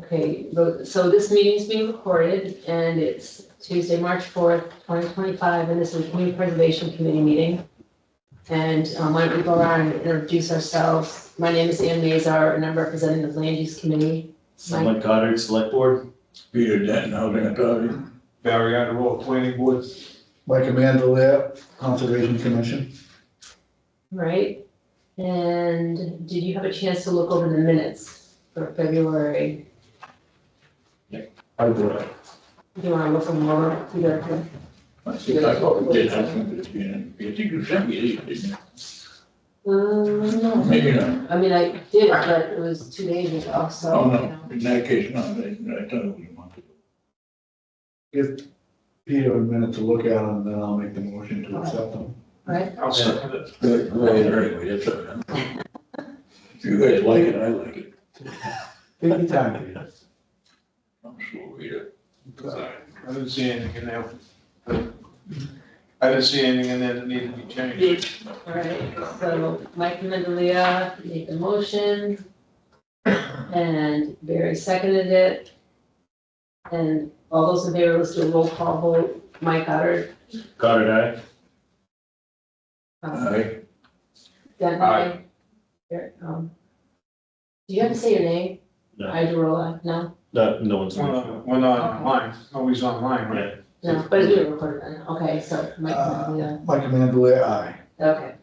Okay, so this meeting is being recorded and it's Tuesday, March 4th, 2025, and this is a Community Preservation Committee meeting. And why don't we go around and introduce ourselves? My name is Ann Mazar and I'm representing the Land Use Committee. Mike Goddard, Select Board. Peter Denton, Housing Authority. Barry Underwood, Planning Board. Mike Mandalay, Conservation Commission. Right, and did you have a chance to look over the minutes for February? I did. Do you want to look them over? Either? I see, I thought we did have some good, you think you sent me these, didn't you? No. Maybe not. I mean, I did, but it was 2 days ago, so. Oh, you no, know. in that case, no, I thought it was a month ago. Give Peter a minute to look at them, then I'll make the motion to accept them. Right, I'll second it. Anyway, that's all right. If you guys like it, I like it. Take your time, Peter. I'm sure we do. I didn't see anything in there. I didn't see anything in there that needed to be changed. all right, so Mike Mendelia made the motion. And Barry seconded it. And all those in favor, let's do a roll call vote. Mike Goddard. Goddard, aye. Aye. Denton, Aye. There, do you have to say your name? No. Idarola, no? No one's. We're not online. Nobody's online, right? Yeah. No, but it's being recorded then. Okay, so Mike Mendelia. Mike Mandalay, aye. Okay.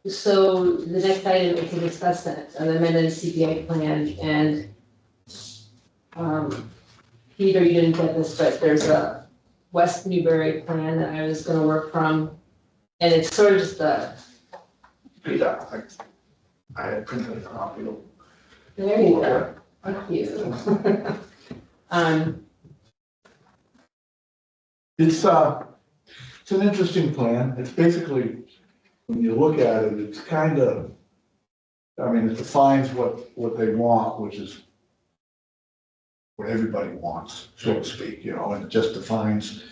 So the next item is to discuss that, the amended CPA plan, and Peter, you didn't get this, but there's a West Newbury plan that I was gonna work from, and it's sort of just a, Peter, I had printed a copy of. there you go, thank you. It's an interesting plan. It's basically, when you look at it, it's kind of, I mean, it defines what they want, which is what everybody wants, so to speak, you know, and it just defines,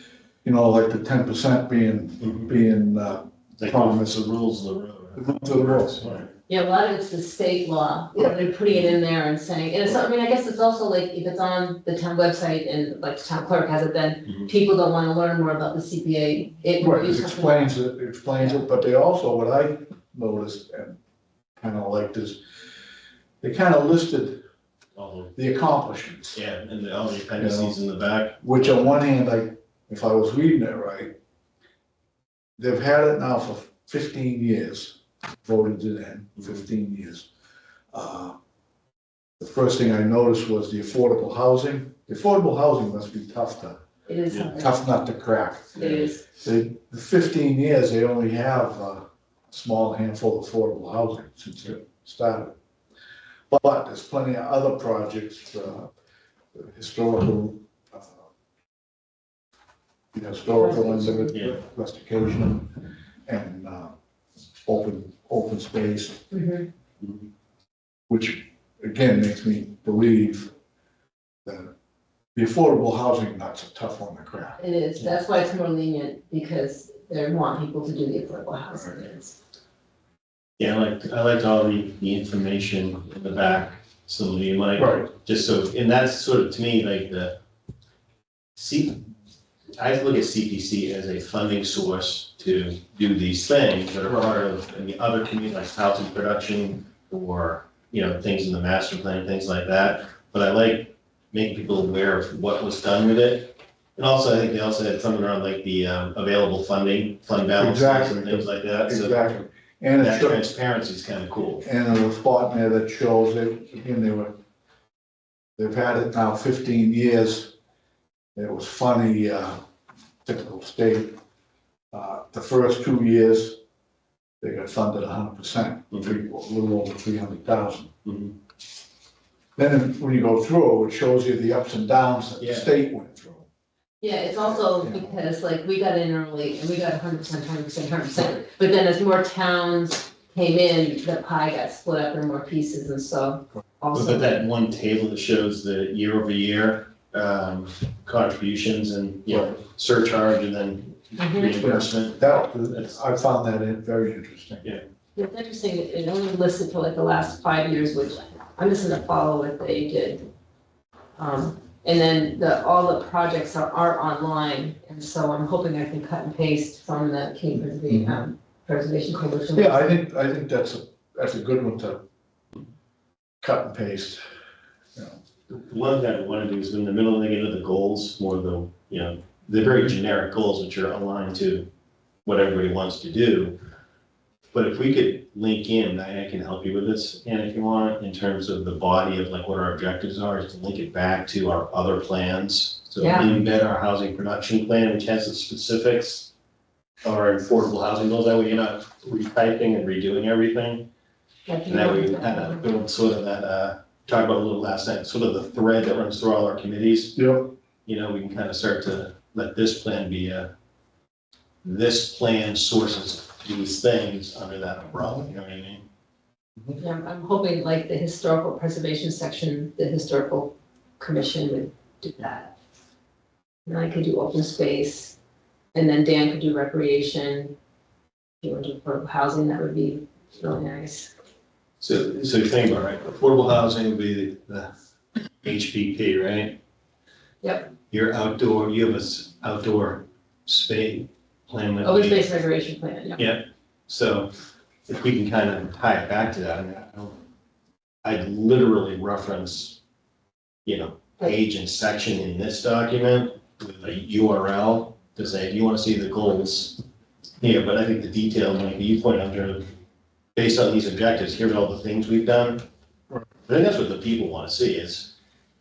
you know, like the 10% being Like promised. the rules of the road. To the rules. Yeah, a lot of it's the state law, you know, they're putting it in there and saying, and it's, I mean, I guess it's also like, if it's on the town website and like the town clerk has it, then people don't wanna learn more about the CPA. It Right, is it something- explains it, but they also, what I noticed and kind of liked is, they kind of listed All the accomplishments. the, yeah, and all the appendices in the back. Which on one hand, if I was reading it right, they've had it now for 15 years, voted it in, 15 years. The first thing I noticed was the affordable housing. The affordable housing must be tough It is Yeah. something, tough nut to crack. it is, The 15 years, they only have a small handful of affordable housing since it started. But there's plenty of other projects, historical, Yeah. restoration and open space, mhm, which again makes me believe that the affordable housing nut's a tough one to crack. it is, that's why it's more lenient, because they want people to do the affordable housing. It's- Yeah, I liked all the information in the back, so you might, Right. just so, and that's sort of, to me, like I look at CPC as a funding source to do these things that are part of the other communities, like housing production or, you know, things in the master plan, things like that. But I like making people aware of what was done with it. And also, I think they also had something around like the available fund balances Exactly. and things like that. So Exactly. And that it shows, transparency is kind of cool. and there was a spot in there that shows it, again, they've had it now 15 years. It was funny, typical state. The first 2 years, they got funded 100%, a little over 300,000. Mhm. Then when you go through, it shows you the ups and downs that the Yeah. state went through. Yeah, it's also because like we got in early and we got 100%, 100%, 100%, but then as more towns came in, the pie got split up in more pieces, and so But also. that one table that shows the year over year contributions and, you know, surcharge and then Mhm. reimbursement. I found that very interesting. It's interesting, it only listed for like the last 5 years, which I'm just gonna follow what they did. And then all the projects are online, and so I'm hoping I can cut and paste from the community preservation coalition. Yeah, I think that's a good one to cut and paste, you know. The one thing I want to do is in the middle, they get into the goals, more the, the very generic goals, which are aligned to what everybody wants to do. But if we could link in, I can help you with this, and if you want, in terms of the body of like what our objectives are, is to link it back to our other plans. So Yeah. embed our housing production plan, which has the specifics of our affordable housing goals. That way you're not retyping and redoing everything. And that way we can kind of build sort of that, talked about a little last night, sort of the thread that runs through all our committees. Yep. We can kind of start to let this plan be this plan sources these things under that umbrella, you know what I mean? Yeah, I'm hoping like the historical preservation section, the historical commission would do that. And I could do open space, and then Dan could do recreation. If you want to do affordable housing, that would be really nice. So you think about, right, affordable housing would be the HPP, right? Yep. Your outdoor, you have outdoor space plan. Open space recreation plan, yeah. Yeah, so if we can kind of tie it back to that, I mean, I'd literally reference, page and section in this document with a URL to say, if you want to see the goals here, but I think the detail might be, you point out there, based on these objectives, here's all the things we've done. I think that's what the people want to see is,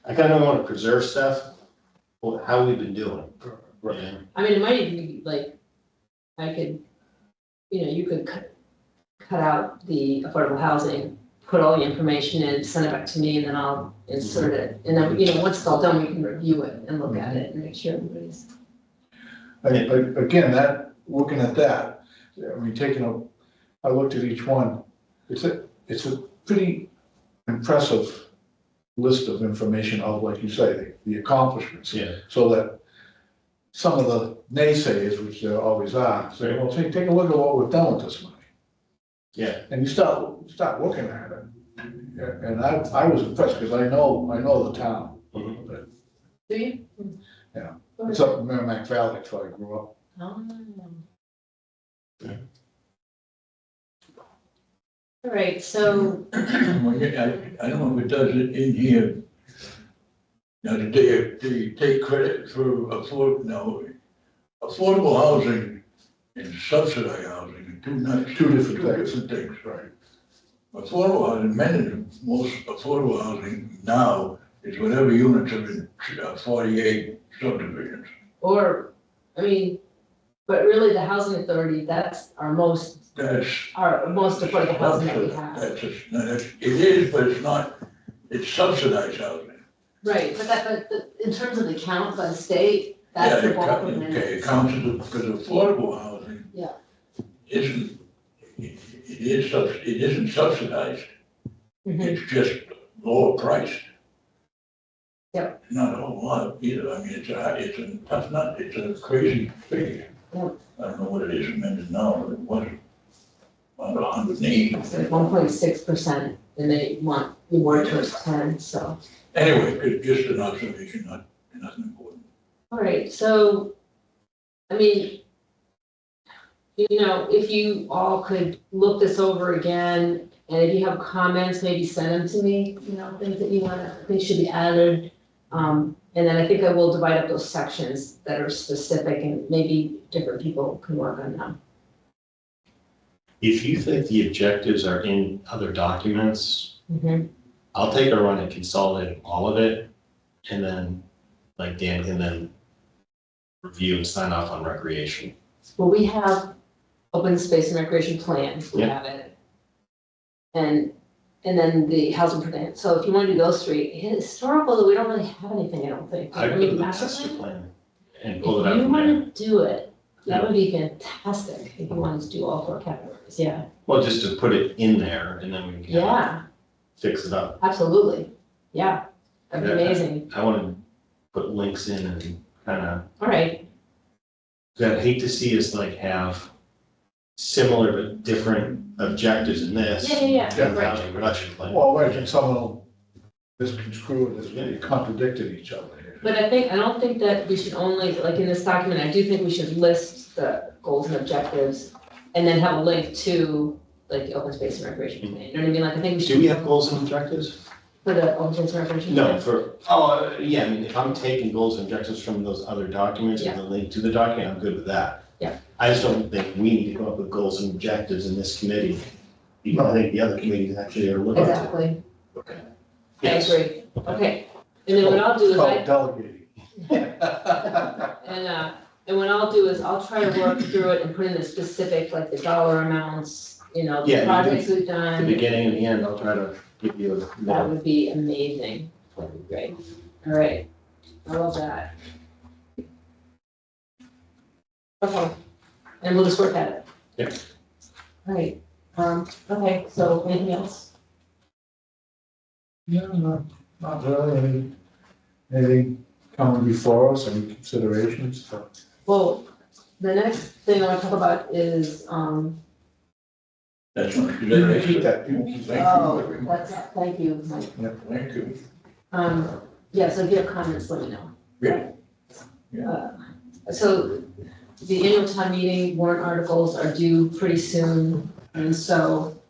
I kind of want to preserve stuff, how we've been doing. Yeah. I mean, it might even be like, I could, you could cut out the affordable housing, put all the information in, send it back to me, and then I'll insert it. And then, once it's all done, we can review it and look at it and make sure everybody's. Again, looking at that, I mean, I looked at each one, it's a pretty impressive list of information of, like you say, the accomplishments. Yeah. So that some of the naysayers, which there always are, say, well, take a look at what we've done with this money. Yeah. And you start looking at it. And I was impressed because I know the town. Mhm. But Do you? Yeah. it's up in Merrimack Valley, that's where I grew up. Oh. All right, so, Well, yeah, I don't know if it does it in here. Now, do you take credit for affordable housing and subsidized housing are two different things, right? Affordable housing, most affordable housing now is whatever units are in 48 subdivisions. but really the housing authority, that's our most affordable housing that we have. It is, but it's not, it's subsidized housing. Right, but in terms of the count by the state, that's the bulk of it. Okay, it counts because affordable housing. Yeah. It isn't subsidized, Mhm. it's just lower priced. Yep. Not a whole lot either, I mean, it's a crazy figure. Yep. I don't know what it is amended now, but it was about 180. It's like 1.6%, and they want reward towards 10, so. Anyway, it's just an observation, nothing important. All right, so, I mean, if you all could look this over again, and if you have comments, maybe send them to me, things that you think should be added. And then I think I will divide up those sections that are specific, and maybe different people can work on them. If you think the objectives are in other documents, Mm-hmm. I'll take a run at consolidating all of it, and then, like Dan can then review and sign off on recreation. Well, we have open space and recreation plan, we Yeah. have it. And then the housing plan, so if you want to do those three, historical, we don't really have anything, I don't think. I put mean, the master master plan? plan and pull it If out you from there. want to do it, that would be fantastic, if you wanted to do all 4 categories, yeah. Well, just to put it in there, and then we can Yeah, fix it up. absolutely, yeah, that'd be Yeah. amazing, I want to put links in and kind of, all right, I'd hate to see us like have similar but different objectives in this. Yeah, than the right. housing production plan. Well, wait, and someone will misconstrue it as really contradicting each other here. But I don't think that we should only, like in this document, I do think we should list the goals and objectives and then have a link to like the open space and recreation committee. You know what I mean? Like I think we should. Do we have goals and objectives? For the open space and recreation? No, committee? yeah, I mean, if I'm taking goals and objectives from those other documents and the link to the document, I'm good with that. Yeah. I just don't think we need to come up with goals and objectives in this committee. I think the other committees actually are looking. Exactly. Okay. I Yes. agree. Okay. And then what I'll do is It's called delegating. and what I'll do is I'll try to work through it and put in the specific, like the dollar amounts, you know, Yeah, the you projects we've The done. beginning and the end, I'll try to give you That a. would be amazing. That'd be great. All right. I love that. Okay. And we'll just work at it. Yep. All right. Okay, so anything else? Yeah, not really. Anything coming before us, any considerations? Well, the next thing I want to talk about is, That's one Keep consideration. that, keep that. thank you, Mike. Thank you. Yeah, so if you have comments, let me know. Yeah. Yeah. So the annual town meeting warrant articles are due pretty soon, and so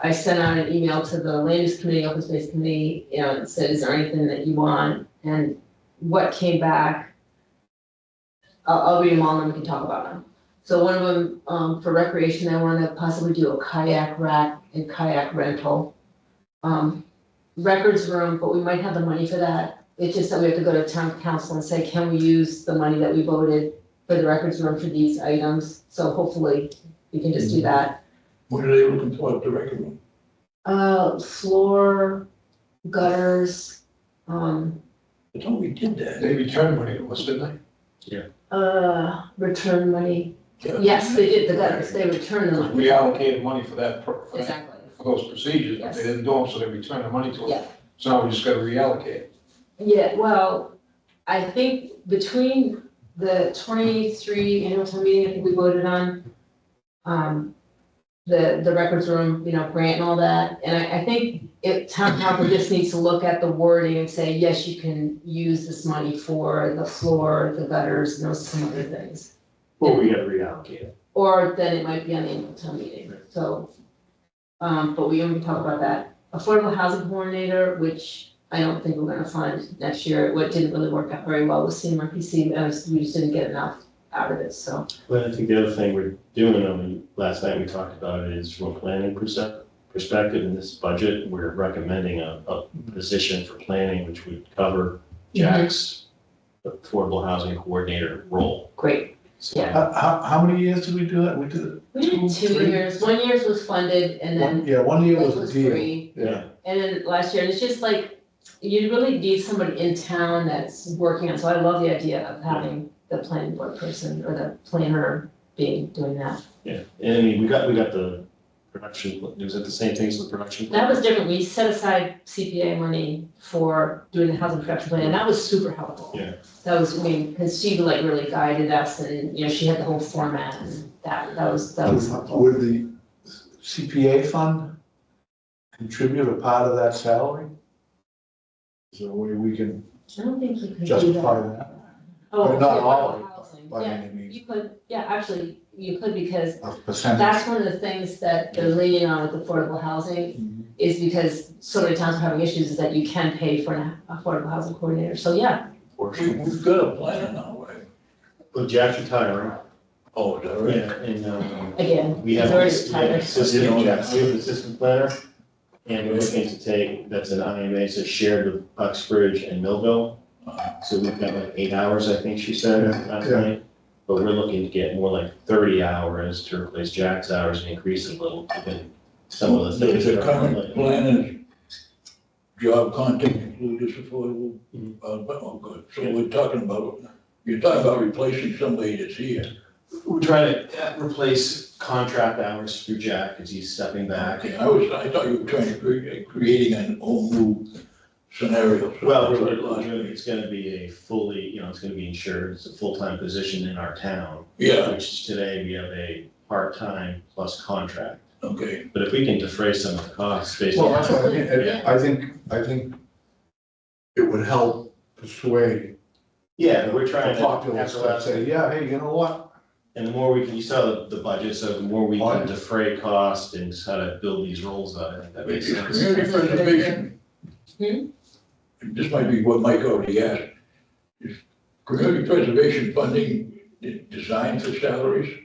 I sent out an email to the land use committee, open space committee, you know, and said, is there anything that you want? And what came back, I'll read them all and then we can talk about them. So one of them, for recreation, they want to possibly do a kayak rack and kayak rental. Records room, but we might have the money for that. It's just that we have to go to town council and say, can we use the money that we voted for the records room for these items? So hopefully we can just do that. What are they looking for at the record room? Floor, gutters, I thought we did that. They returned money to us, didn't return money. Yes, they did, the gutters, they returned the they? money. We allocated money for that, for that- Exactly. for those procedures, but they didn't do them, so they returned the money to us. Yeah. So now we just gotta reallocate. Yeah, well, I think between the 23 annual town meeting, I think we voted on, the records room, you know, grant and all that. And I think town council just needs to look at the wording and say, yes, you can use this money for the floor, the gutters, and those some other things. Well, we gotta reallocate it. Or then it might be on the annual town meeting, so, but we can talk about that. Affordable housing coordinator, which I don't think we're gonna fund next year, what didn't really work out very well with CMRPC, we just didn't get enough out of it, so. But I think the other thing we're doing, I mean, last night we talked about it, is from a planning perspective in this budget, we're recommending a position for planning, which would cover Jack's affordable housing coordinator role. Great, So, yeah. How many years did we do that? We did it. We did 2 3? years, 1 year was funded and then. Yeah, 1 year like, was a deal. free. Yeah. And then last year, and it's just like, you really need somebody in town that's working on, so I love the idea of having the planning board person or the planner doing that. yeah, and I mean, we got the production, was it the same thing as the production? That was different, we set aside CPA money for doing the housing production plan, and that was super helpful. Yeah. That was, I mean, because she like really guided us and, you know, she had the whole format and that was helpful. Would the CPA fund contribute a part of that salary? Is there a way we can I don't think you could do justify that. that? Oh, Not yeah, all of it, housing. By Yeah, any means, you could, yeah, actually, you could because a percentage. that's one of the things that they're leaning on with affordable housing Mhm. is because so many towns are having issues is that you can pay for an affordable housing coordinator. So yeah, We've got a plan now, right? Well, Jack's retiring. Oh, is that right? Yeah, and, again, we he's have already we have retired. assistant, Jack, we have an assistant planner. And we're looking to take, that's an IMA, so shared with Uxbridge and Millville. So we've got like 8 hours, I think she said last Yeah. night. But we're looking to get more like 30 hours to replace Jack's hours and increase it a little, given some of the things Does the that are. current planner's job content include this affordable? Mhm. Oh, good. So we're talking about, you're talking about replacing somebody that's here. We're trying to replace contract hours through Jack as he's stepping back. Okay, I thought you were trying to creating a whole new scenario. So Well, that's what I lost. it's gonna be a fully, it's gonna be insured, it's a full-time position in our town. Yeah, Which today we have part-time plus contract. Okay, But if we can defray some of the costs based Well, on. that's what I mean, Yeah. I think it would help persuade Yeah, we're the trying to. populace that say, yeah, hey, you know what? And the more we can, you saw the budget, so the more we Oh, can yeah. defray cost and how to build these roles out, I think that makes sense. community preservation. This might be what Mike already asked. Is community preservation funding designed for salaries?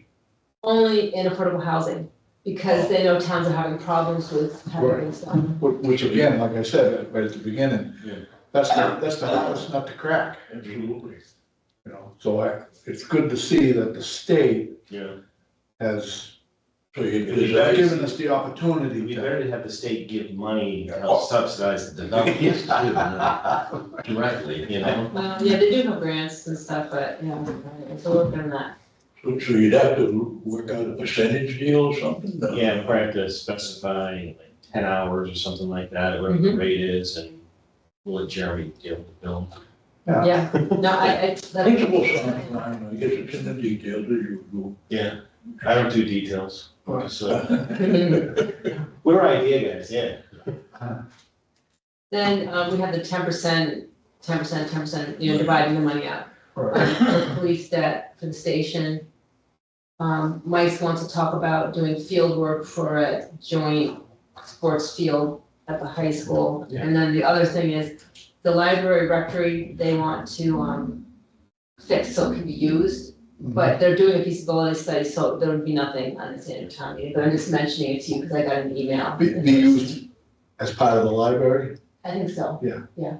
Only in affordable housing, because they know towns are having problems with having stuff. Which again, like I said, right at the beginning, Yeah. that's the hardest nut to crack, Absolutely. you know? So it's good to see that the state Yeah, has So you It'd be design, given us the it'd opportunity be to. better to have the state give money to help subsidize the development directly, you know? Well, yeah, they do have grants and stuff, but, yeah, so we're working on that. so you'd have to work out a percentage deal or something? No? Yeah, we probably have to specify like 10 hours or something like that, whatever the rate is, and we'll let Jeremy deal with the bill. Yeah, no, I. Principle sounds fine, I guess it's in the details as usual. Yeah, I don't do details, Right. so we're idea guys, yeah. Then, we have the 10%, you know, dividing the money up. Right. For police debt for the station. Mike wants to talk about doing field work for a joint sports field at the high school. Yeah. And then the other thing is, the library rectory, they want to, fix so it can be used. But they're doing a feasibility study, so there would be nothing on the standard town meeting, but I'm just mentioning it to you because I got an email. Be used as part of the library, I think so. Yeah. Yeah.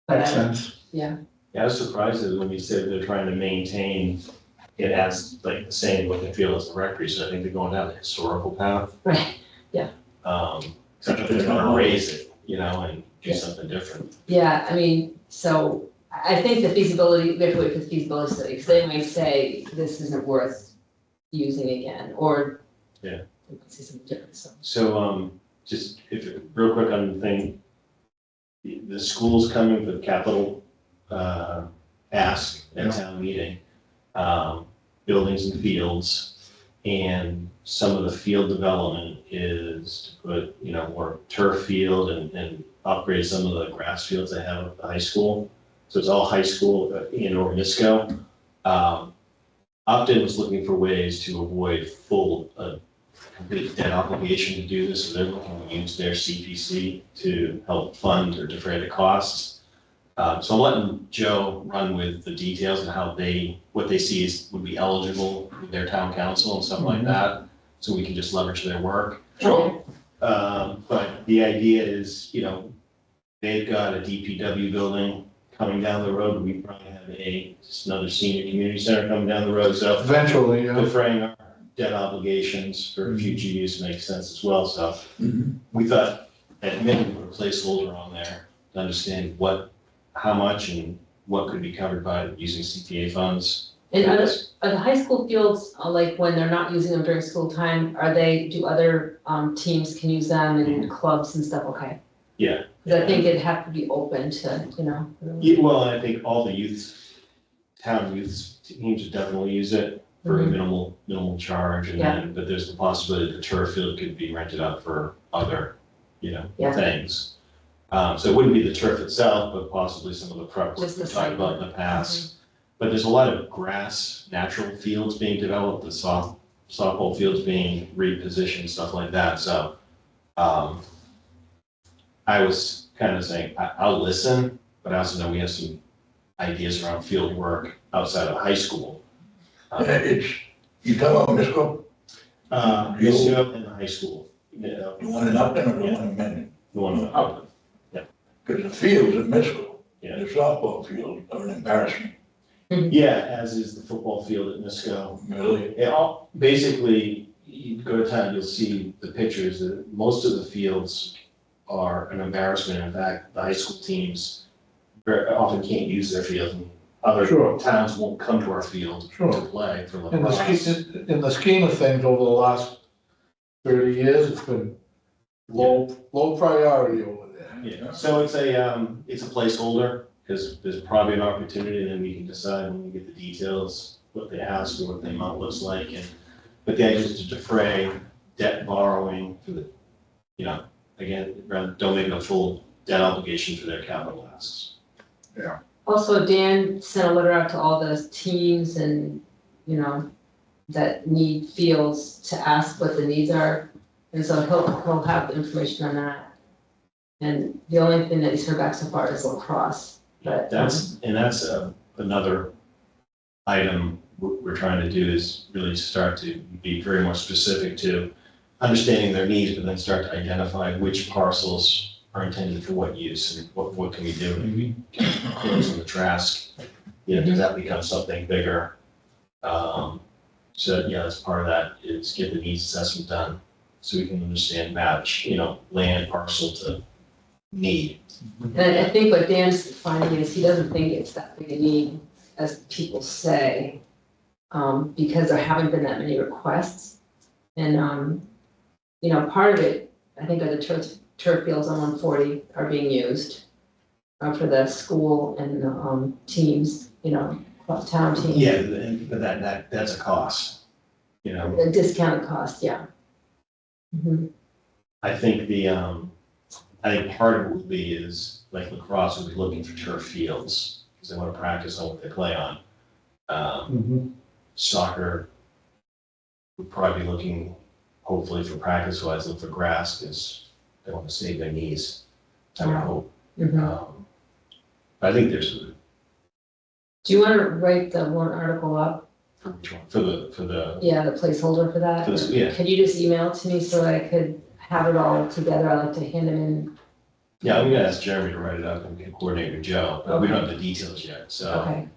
But makes I- sense. Yeah, Yeah, I was surprised that when you said they're trying to maintain it as like the same look and feel as the rectory, so I think they're going down the historical path. right, So I think they're gonna raise it, you know, and do Yeah. something different. yeah, I mean, so I think the feasibility, we have to wait for the feasibility study, because they might say this isn't worth using again, or. Yeah. We might see something different, so. So, just real quick on the thing, the school's coming for the capital, ask at town meeting, buildings and fields. And some of the field development is to put, you know, more turf field and upgrade some of the grass fields they have at the high school. So it's all high school in Ormisco. Upton was looking for ways to avoid complete debt obligation to do this, so they're looking to use their CPC to help fund or defray the costs. So I'm letting Joe run with the details and what they see would be eligible with their town council and stuff like that, so we can just leverage their work. Sure. But the idea is, you know, they've got a DPW building coming down the road, we probably have just another senior community center coming down the road, so Eventually, yeah. defraying our debt obligations for future use makes sense as well, so Mhm. we thought at minimum put a placeholder on there to understand how much and what could be covered by using CPA funds. And are the high school fields, like when they're not using them during school time, do other, teams can use them and clubs and stuff, okay? Yeah. Because I think it'd have to be open to, you know. Yeah, well, I think all the town youth teams would definitely use it for a minimal charge, and then, but there's the possibility the turf field could be rented out for other, you know, Yeah. things. So it wouldn't be the turf itself, but possibly some of the prep work Just we the talked site about in work. the past. But there's a lot of grass, natural fields being developed, the softball fields being repositioned, stuff like that, so, I was kind of saying, I'll listen, but I also know we have some ideas around field work outside of high school. You talking about Misco? Misco and the high school, you know, The one in Upton or the one in Mendon? the one up. Because the fields at Misco, Yeah. the softball fields are an embarrassment, Yeah, as is the football field at Misco. really. Basically, you go to town, you'll see the pictures, that most of the fields are an embarrassment. In fact, the high school teams very often can't use their field, and other Sure. towns won't come to our field to Sure. play for In the lacrosse. in the scheme of things, over the last 30 years, it's been low priority over there. Yeah, so it's a placeholder, because there's probably an opportunity, and then we can decide when we get the details, what they ask or what the amount looks like, and But the idea is to defray debt borrowing for the, you know, again, rather, don't make it a full debt obligation for their capital asks. Also, Dan sent a letter out to all the teams and, you know, that need fields to ask what the needs are. And so he'll have the information on that. And the only thing that he's heard back so far is lacrosse, but. That's another item we're trying to do is really start to be very more specific to understanding their needs, but then start to identify which parcels are intended for what use and what can we do? Maybe close on the Trask, you know, does that become something bigger? So yeah, that's part of that is get the needs assessment done so we can understand match, you know, land parcel to need. And I think what Dan's finding is he doesn't think it's that big a need as people say, because there haven't been that many requests. And, you know, part of it, I think, are the turf fields on 140 are being used for the school and the teams, you know, town teams. Yeah, but that's a cost, you know. The discounted cost, yeah. Mhm. I think I think part of it will be is like lacrosse will be looking for turf fields because they want to practice on what they play on. Soccer would probably be looking, hopefully for practice wise, look for grass because they want to save their knees. I would hope. Mhm. But I think there's Do you want to write the warrant article up? for the Yeah, the placeholder for that? For this- yeah. Could you just email it to me so I could have it all together? I like to hand them in. yeah, I'm gonna ask Jeremy to write it up and we can coordinate with Joe, but we don't have the details yet. So Okay,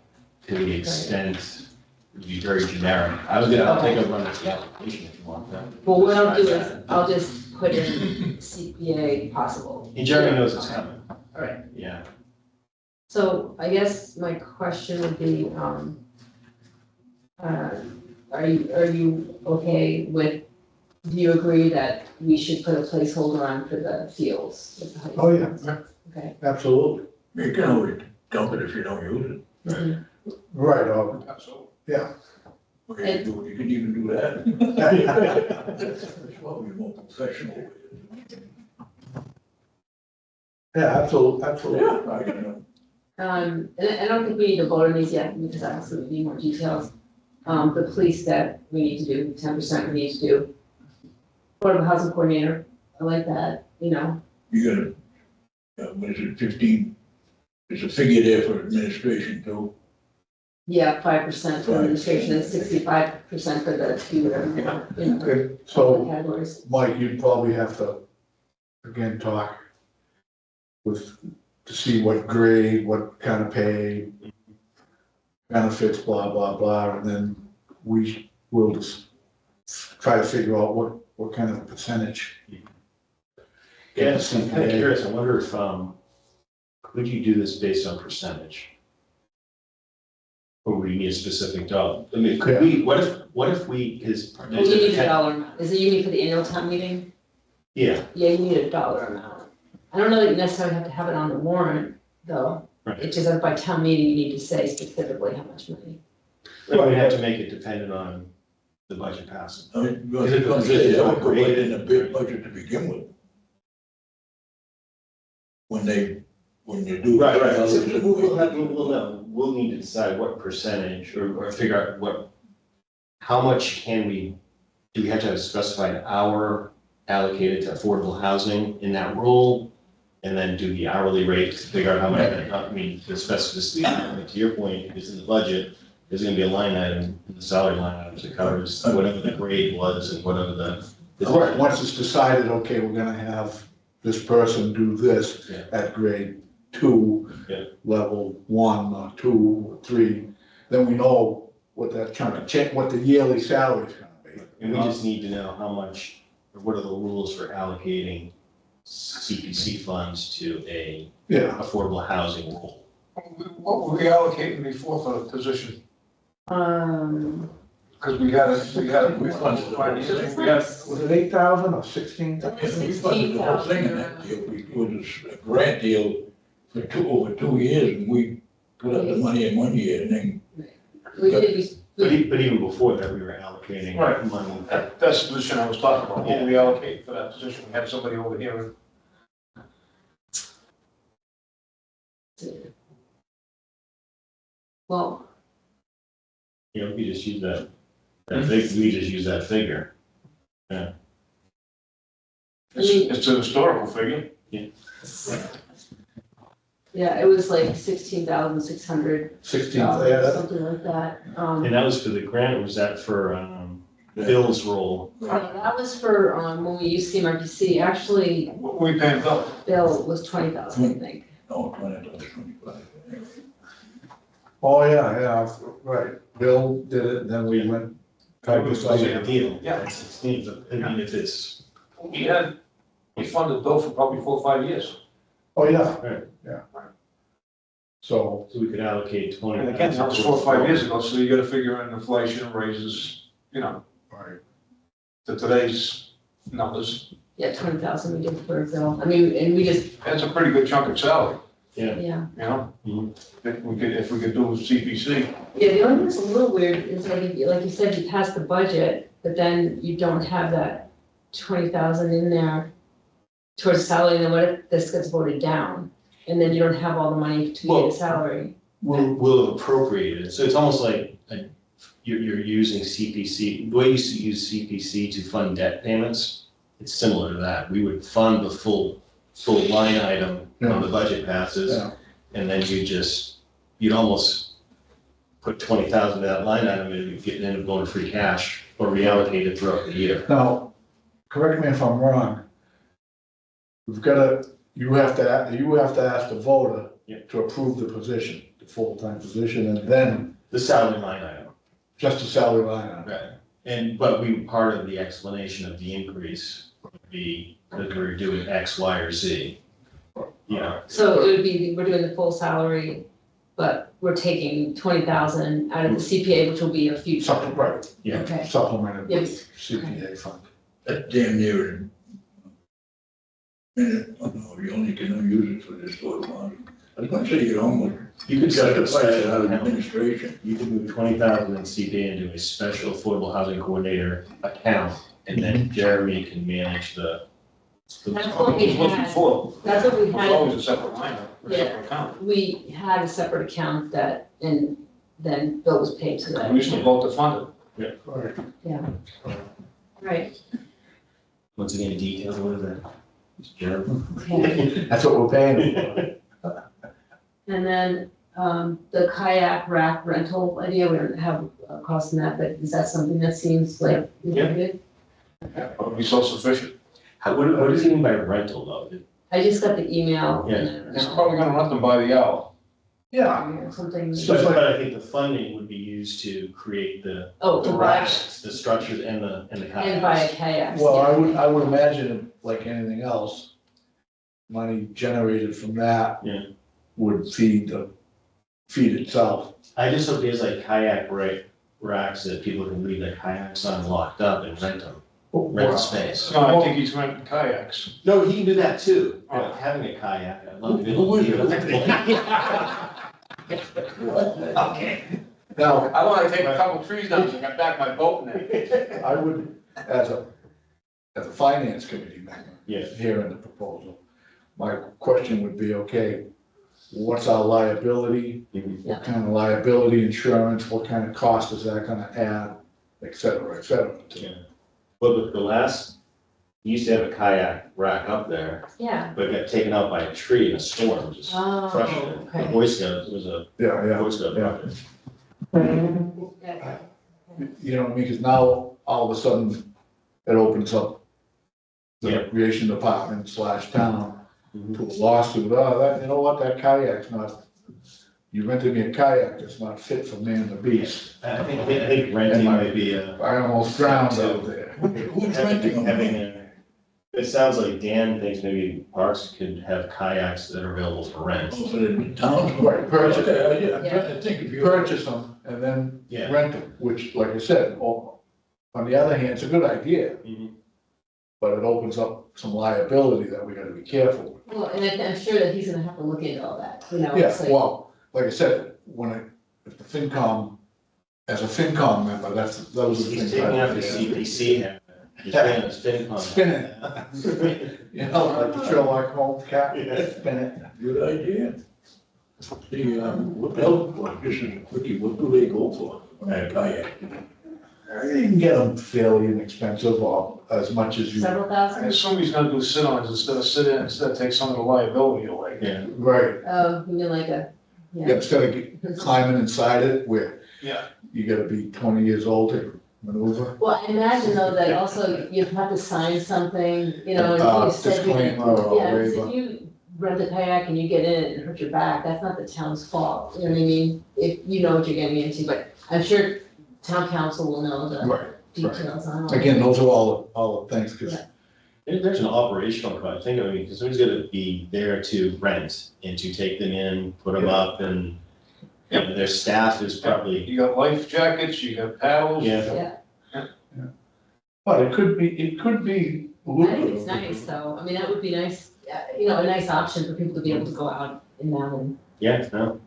to the extent it would be very generic. I'll take a run at the application if you want that. well, what I'll do is I'll just put in CPA possible. And Jeremy knows it's coming. All right. Yeah. So I guess my question would be, are you okay with, do you agree that we should put a placeholder on for the fields? With the high Oh, school? yeah, Okay. absolutely. You can always dump it if you don't use it. Mhm. Right, Absolutely. yeah. Okay, you can even do that. That's probably more professional. Yeah, absolutely. Yeah, I can know. And I don't think we need to vote on these yet, because obviously we need more details. The police that we need to do, 10% we need to do. Board of Housing Coordinator, I like that, you know. You gotta, what is it, 15? There's a figure there for administration too. Yeah, 5% for administration and 65% for the two, you know, Okay, so, categories. Mike, you'd probably have to, again, talk to see what grade, what kind of pay, benefits, blah, blah, blah, and then we will just try to figure out what kind of percentage. Yes, I'm kind of curious. I wonder if, could you do this based on percentage? Or would you need a specific dollar? I mean, could we, what if we, is. Oh, you need a dollar amount. Is it you need for the annual town meeting? Yeah, Yeah, you need a dollar amount. I don't know that you necessarily have to have it on the warrant, though. right. It's just that by town meeting, you need to say specifically how much money. Well, we have to make it dependent on the budget passing. Because it comes in, they don't go right in a big budget to begin with. When they do. We'll need to decide what percentage or figure out how much do we have to have a specified hour allocated to affordable housing in that role? And then do the hourly rate to figure out how much, I mean, the specificity, I mean, to your point, is in the budget, there's gonna be a line item, in the salary line item that covers whatever the grade was and whatever the. Right, once it's decided, okay, we're gonna have this person do this Yeah. at grade 2, Yeah. level 1, or 2, or 3, then we know what that chunk of check, what the yearly salary is gonna be. And we just need to know how much, or what are the rules for allocating CPC funds to a Yeah, affordable housing role. What were we allocating before for the position? Because we had We funded the whole thing. we had, was it 8,000 or 16,000? We funded the whole thing in that deal. It was a grant deal for over 2 years, and we put up the money in 1 year, and then We did it But even before that, we were allocating Right. money. That's the position I was talking about, what we allocate for that position, we had somebody over here. Well, You know, we just use we just use that figure. It's a historical figure. yeah, it was like 16,600 16, dollars, something like that. And that was for the grant, or was that for, Bill's role? So that was for, when we used CMRPC, actually, What we paying Bill? bill was 20,000, I think. No, 25. Oh, yeah, right. Bill did it, and then we went. It was like a deal. Yeah. It's 16, but I mean, if it's, We funded Bill for probably 4 or 5 years. Oh, yeah. Right. Yeah. So, so we could allocate 20. And again, that was 4 or 5 years ago, so you gotta figure in inflation, raises, right, to today's numbers. Yeah, 20,000 we did for bill. I mean, and we just, That's a pretty good chunk of salary, yeah. Mhm. if we could do CPC. Yeah, the only thing that's a little weird is like you said, you passed the budget, but then you don't have that 20,000 in there towards salary, and then what if this gets voted down? And then you don't have all the money to pay the salary. We'll have appropriated it, so it's almost like you're using CPC, the way you use CPC to fund debt payments, it's similar to that. We would fund the full line item when the budget passes, yeah. and then you'd almost put 20,000 in that line item and you'd end up going to free cash or reallocate it throughout the year. Now, correct me if I'm wrong. You have to ask the voter Yeah. to approve the position, the full-time position, and then The salary line item. just the salary line item. Right. But part of the explanation of the increase would be that we're doing X, Y, or Z. You know, So it would be, we're doing the full salary, but we're taking 20,000 out of the CPA, which will be a future. Right, yeah. Okay. supplemented Yep. with CPA fund. That's damn near a minute, no, you only can use it for this sort of money. I was gonna say you almost You could set up a justify it out special of account. administration. You could move 20,000 in CPA into a special affordable housing coordinator account, and then Jeremy can manage the. That's what we had. Before, That's what we it was had. always a separate line, a Yeah. separate account. We had a separate account that, and then bill was paid to that. We used to vote to fund it. Right. Yeah. Right. Once again, details, what is that? It's Jeremy. Okay. That's what we're paying for. And then, the kayak rack rental idea, we don't have a cost in that, but is that something that seems like Yeah. good? It would be self-sufficient. What does he mean by rental though? I just got the email. Yeah. and, It's probably gonna rent them by the hour. Yeah, Something, But I think the funding would be used to create the oh, to buy, racks, the structures and the and buy a kayaks. kayak. well, I would imagine, like anything else, money generated from that Yeah. would feed itself. I just hope there's like kayak racks that people can leave their kayaks on locked up and rent them, rent space. No, I think he's renting kayaks. No, he can do that too. Oh. Having a kayak, I'd love to be Who able to is do it? it. Okay. Now, I wanna take a couple trees down, so I got back my boat in there. I would, as a finance committee member, Yeah. here in the proposal, my question would be, okay, what's our liability? What kind of liability insurance, what kind of cost is that gonna add, et cetera, et cetera. Yeah. Well, the last, he used to have a kayak rack up there, Yeah. but it got taken out by a tree in a storm, just Oh, crushed it. The okay. Boy Scout, it was a Yeah, Boy Scout yeah. project. Yeah. You know what I mean, because now, all of a sudden, it opens up the Yeah. recreation department / town Mhm. to a lawsuit, you know what, that kayak's not, you rented me a kayak that's not fit for man or beast. I think renting might be a. I almost drowned out there. Who's renting them? Having it sounds like Dan thinks maybe parks could have kayaks that are available for rent. Oh, for the town? Right, purchase, Okay, I'm trying to think if you. purchase them and then Yeah. rent them, which, like I said, on the other hand, it's a good idea, Mhm. but it opens up some liability that we gotta be careful with. Well, and I'm sure that he's gonna have to look into all that, you know, Yeah, it's like, well, like I said, if the FinCom as a FinCom member, those are the He's things. taking I out the look at. CPC hat. He's playing his FinCon. Spin it. You know, like the Sherlock Holmes cap, spin it. Good idea. What else, well, this is a quickie, what do they go for on that kayak? You can get them fairly inexpensive, or as much as you. Several I thousand? assume he's gonna do sit-ons instead of take some of the liability away. Yeah, Right, Oh, you mean like a, yeah, yeah. instead of climbing inside it, where Yeah. you gotta be 20 years old to maneuver. Well, I imagine though that also you'd have to sign something, you know, and you said you. Disclaimer or Yeah, 'cause waiver. if you rent a kayak and you get in it and hurt your back, that's not the town's fault, you know what I mean? If you know what you're getting into, but I'm sure town council will know the Right, details on it. again, those are all the things, because Yeah. there's an operational cost, think of it, because somebody's gonna be there to rent and to take them in, put them up, and their staff is probably, You got life jackets, you got paddles. yeah. but it could be I think lucrative. it's nice though, I mean, that would be nice, you know, a nice option for people to be able to go out in that and, Yeah, no,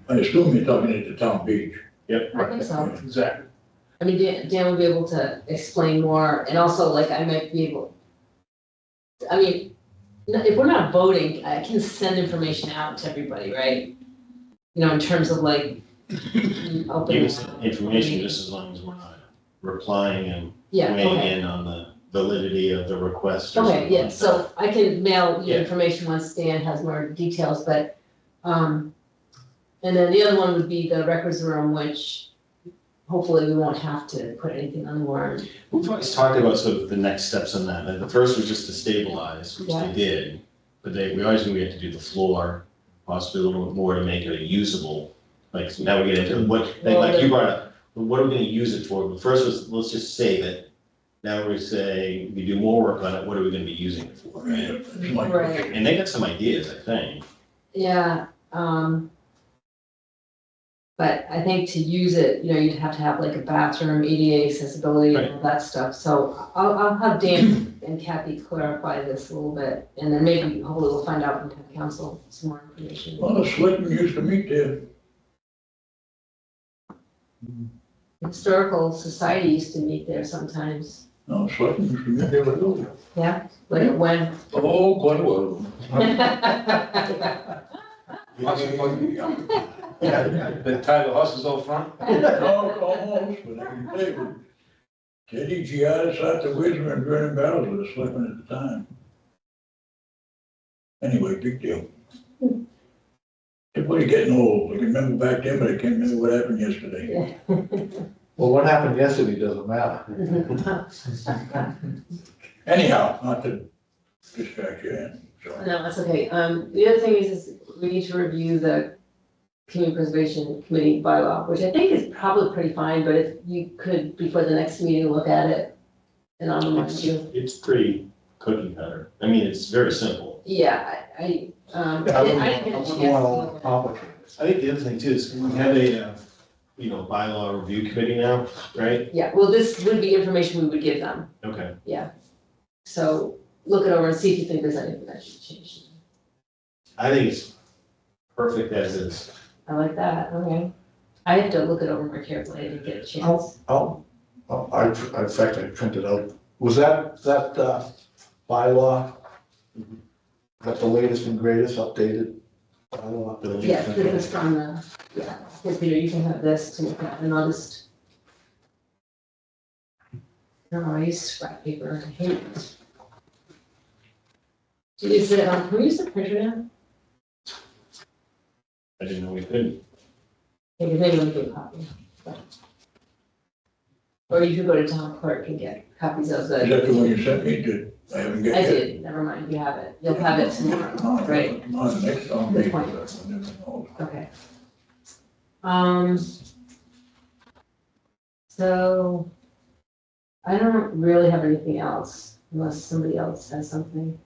I assume you're talking at the town beach. I think so. Exactly. I mean, Dan will be able to explain more, and also like I might be able, I mean, if we're not voting, I can send information out to everybody, right? You know, in terms of like. open- give us information just as long as we're not replying and Yeah, weighing okay, in on the validity of the request or okay, something yeah, like so I can mail you Yeah. information once Dan has more details, but, and then the other one would be the records room, which hopefully we won't have to put anything on the warrant. We've always talked about sort of the next steps on that, like the first was just to stabilize, which Yeah. they did. But we always knew we had to do the floor, possibly a little bit more to make it usable. Like, so now we get into what, like you brought up, what are we gonna use it for? The first was, let's just say that, now we say, we do more work on it, what are we gonna be using it for, right? It's like- Right. And they got some ideas, I think. Yeah, but I think to use it, you know, you'd have to have like a bathroom, ADA accessibility and all that stuff. So I'll have Dan and Kathy clarify this a little bit, and then maybe hopefully we'll find out from town council some more information. Well, the selectmen used to meet there. Historical Society used to meet there sometimes, No, selectmen used to meet there with those. yeah, like when. Oh, quite a while. They tie the horses out front. No, almost, but I can tell you, Teddy Giardis out the Wisdom and Vernon Barrels were the selectmen at the time. Anyway, big deal. Everybody getting old, I can remember back then, but I can't remember what happened yesterday. Well, what happened yesterday doesn't matter. Anyhow, not to distract you, Ann, sorry. No, that's okay. The other thing is we need to review the Community Preservation Committee bylaw, which I think is probably pretty fine, but if you could, before the next meeting, look at it. And I'll remind you. It's pretty cookie cutter. I mean, it's very simple. Yeah, I didn't I get a wouldn't chance. want to complicate it. I think the other thing too is we have a, bylaw review committee now, right? Yeah, well, this would be information we would give them, Okay. so look it over and see if you think there's anything that should change. I think it's perfect as is. I like that, okay. I have to look it over more carefully, I didn't get a chance. In fact, I printed out, was that bylaw? Is that the latest and greatest updated bylaw? Yes, this is from the, yeah, here, Peter, you can have this to look at, and I'll just. No, I use scrap paper, I hate it. Do you use it, can we use the printer now? I didn't know we could. Maybe we'll get a copy. Or you could go to town clerk and get copies of Is the, that the one you sent me to? I haven't got I it. did, never mind, you have it, you'll have it tomorrow, No, right? no, next on Good me. point. Okay. So, I don't really have anything else, unless somebody else has something.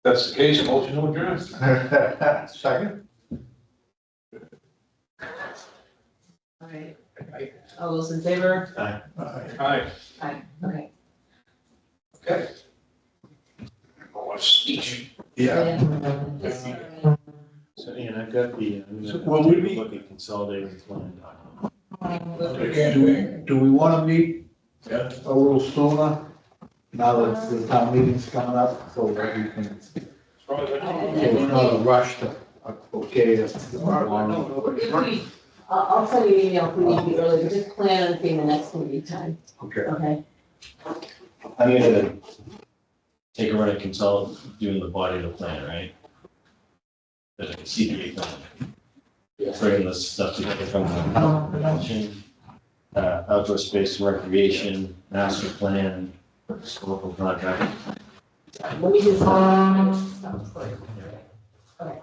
That's the case, motion to adjourn. Second? All right. All those in favor? Aye. Aye, okay. Okay. Oh, what a speech. Yeah. Yeah. So, Ian, I've got the, Well, we- take a look at consolidating the plan document. Again, Do we wanna meet yeah, a little sooner, now that the town meeting's coming up, so that we can, so it's not a rush to, okay, it's. I'll send you an email if we need to be early, but just plan on being the next meeting time, Okay. okay? I'm gonna take a run at doing the body of the plan, right? The CPA plan. Bringing this stuff together from the production, outdoor space and recreation, master plan, historical contract. Let me just, stuff for you. Okay.